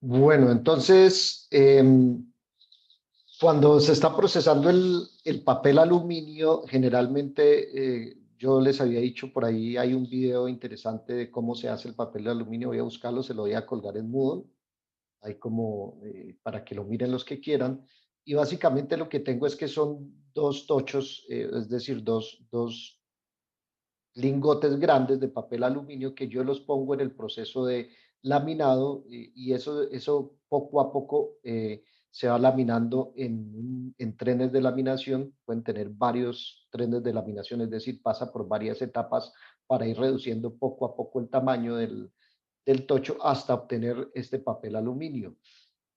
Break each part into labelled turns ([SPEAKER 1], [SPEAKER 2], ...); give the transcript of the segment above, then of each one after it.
[SPEAKER 1] Bueno, entonces, cuando se está procesando el papel aluminio, generalmente yo les había dicho por ahí, hay un video interesante de cómo se hace el papel de aluminio. Voy a buscarlo, se lo voy a colgar en Moodle, hay como para que lo miren los que quieran. Y básicamente lo que tengo es que son dos tochos, es decir, dos lingotes grandes de papel aluminio que yo los pongo en el proceso de laminado, y eso poco a poco se va laminando en trenes de laminación. Pueden tener varios trenes de laminación, es decir, pasa por varias etapas para ir reduciendo poco a poco el tamaño del tocho hasta obtener este papel aluminio.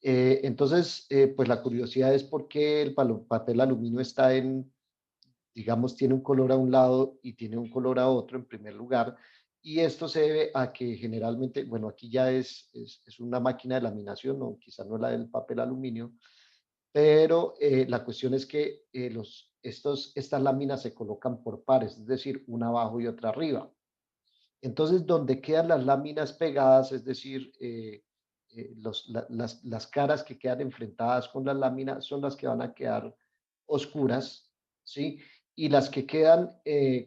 [SPEAKER 1] Entonces, pues la curiosidad es por qué el papel aluminio está digamos, tiene un color a un lado y tiene un color a otro en primer lugar. Y esto se debe a que generalmente, bueno, aquí ya es una máquina de laminación, o quizá no la del papel aluminio, pero la cuestión es que estas láminas se colocan por pares, es decir, una abajo y otra arriba. Entonces, donde quedan las láminas pegadas, es decir, las caras que quedan enfrentadas con las láminas son las que van a quedar oscuras, ¿sí? Y las que quedan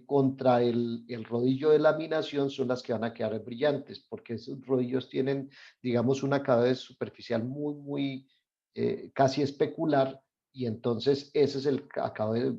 [SPEAKER 1] contra el rodillo de laminación son las que van a quedar brillantes, porque esos rodillos tienen, digamos, una acabado superficial muy, casi especular, y entonces ese es el acabado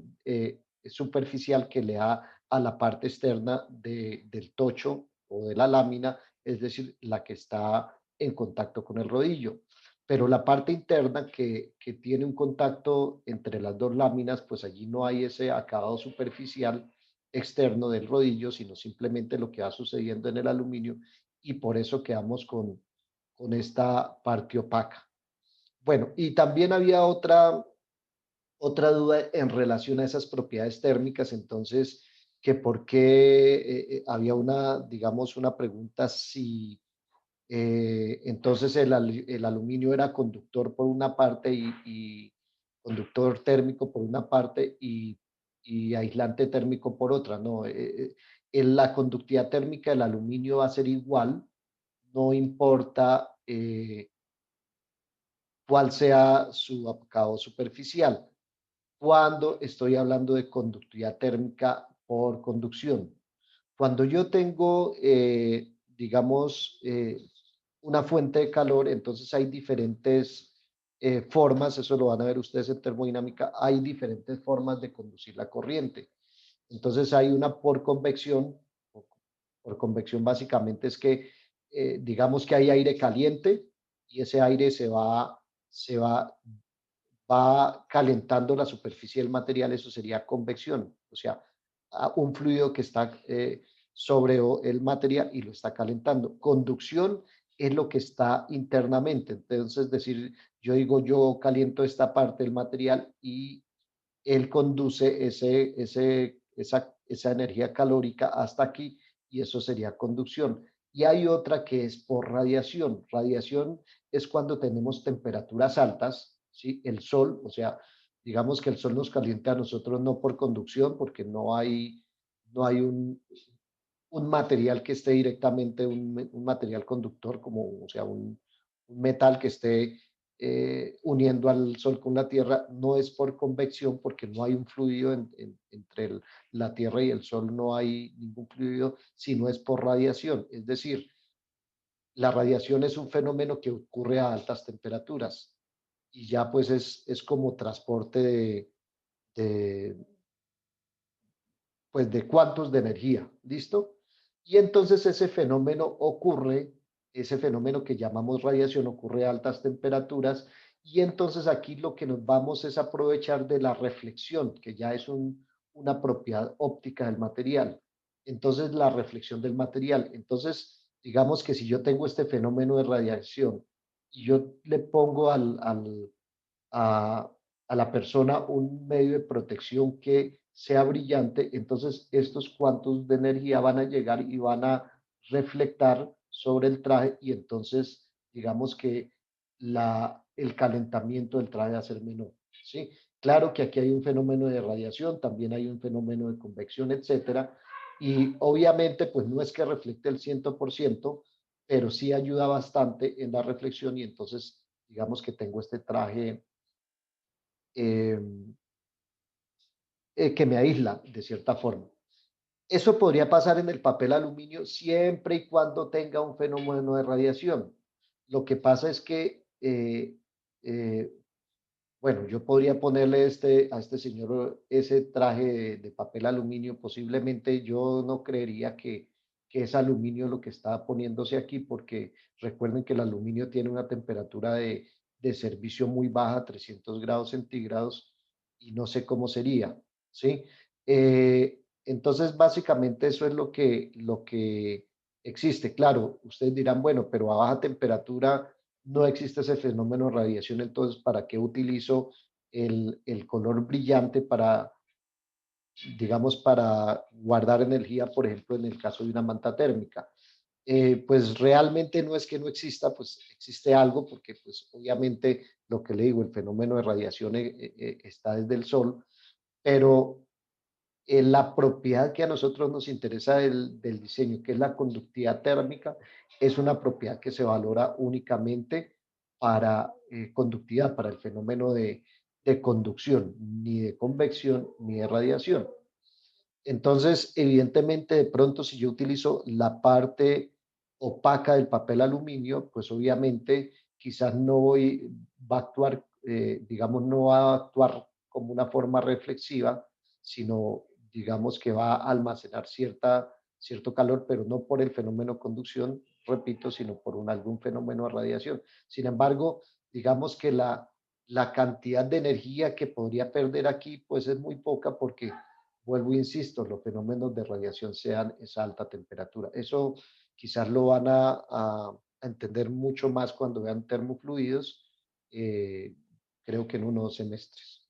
[SPEAKER 1] superficial que le da a la parte externa del tocho o de la lámina, es decir, la que está en contacto con el rodillo. Pero la parte interna que tiene un contacto entre las dos láminas, pues allí no hay ese acabado superficial externo del rodillo, sino simplemente lo que va sucediendo en el aluminio, y por eso quedamos con esta parte opaca. Bueno, y también había otra duda en relación a esas propiedades térmicas. Entonces, que por qué había digamos, una pregunta si entonces el aluminio era conductor por una parte y conductor térmico por una parte y aislante térmico por otra. No, la conductividad térmica del aluminio va a ser igual, no importa cuál sea su acabado superficial, cuando estoy hablando de conductividad térmica por conducción. Cuando yo tengo, digamos, una fuente de calor, entonces hay diferentes formas, eso lo van a ver ustedes en termodinámica, hay diferentes formas de conducir la corriente. Entonces hay una por convección. Por convección básicamente es que, digamos que hay aire caliente, y ese aire se va calentando la superficie del material. Eso sería convección, o sea, un fluido que está sobre el material y lo está calentando. Conducción es lo que está internamente. Entonces, es decir, yo digo, yo caliento esta parte del material y él conduce esa energía calórica hasta aquí, y eso sería conducción. Y hay otra que es por radiación. Radiación es cuando tenemos temperaturas altas, ¿sí? El sol, o sea, digamos que el sol nos calienta a nosotros no por conducción, porque no hay un material que esté directamente, un material conductor, como, o sea, un metal que esté uniendo al Sol con la Tierra. No es por convección, porque no hay un fluido entre la Tierra y el Sol, no hay ningún fluido, sino es por radiación. Es decir, la radiación es un fenómeno que ocurre a altas temperaturas, y ya pues es como transporte de, pues de cuantos de energía, ¿listo? Y entonces ese fenómeno que llamamos radiación ocurre a altas temperaturas, y entonces aquí lo que nos vamos es aprovechar de la reflexión, que ya es una propiedad óptica del material. Entonces, la reflexión del material. Entonces, digamos que si yo tengo este fenómeno de radiación y yo le pongo a, a la persona un medio de protección que sea brillante, entonces estos cuantos de energía van a llegar y van a reflectar sobre el traje, y entonces digamos que el calentamiento del traje va a ser menor, ¿sí? Claro que aquí hay un fenómeno de radiación, también hay un fenómeno de convección, etcétera, y obviamente pues no es que reflecte el 100%, pero sí ayuda bastante en la reflexión y entonces digamos que tengo este traje eh, que me aísla de cierta forma. Eso podría pasar en el papel aluminio siempre y cuando tenga un fenómeno de radiación. Lo que pasa es que, eh, bueno, yo podría ponerle a este señor ese traje de papel aluminio. Posiblemente yo no creería que es aluminio lo que está poniéndose aquí, porque recuerden que el aluminio tiene una temperatura de servicio muy baja, 300 grados centígrados, y no sé cómo sería, ¿sí? Entonces, básicamente eso es lo que existe. Claro, ustedes dirán, bueno, pero a baja temperatura no existe ese fenómeno de radiación, entonces, ¿para qué utilizo el color brillante para, digamos, para guardar energía, por ejemplo, en el caso de una manta térmica? Pues realmente no es que no exista, pues existe algo, porque pues obviamente lo que le digo, el fenómeno de radiación está desde el sol, pero la propiedad que a nosotros nos interesa del diseño, que es la conductividad térmica, es una propiedad que se valora únicamente para conductividad, para el fenómeno de conducción, ni de convección ni de radiación. Entonces, evidentemente, de pronto, si yo utilizo la parte opaca del papel aluminio, pues obviamente quizás va a actuar, digamos, no va a actuar como una forma reflexiva, sino, digamos, que va a almacenar cierto calor, pero no por el fenómeno de conducción, repito, sino por algún fenómeno de radiación. Sin embargo, digamos que la cantidad de energía que podría perder aquí, pues es muy poca porque vuelvo, e insisto, los fenómenos de radiación sean esa alta temperatura. Eso quizás lo van a entender mucho más cuando vean termofluidos, eh, creo que en unos semestres.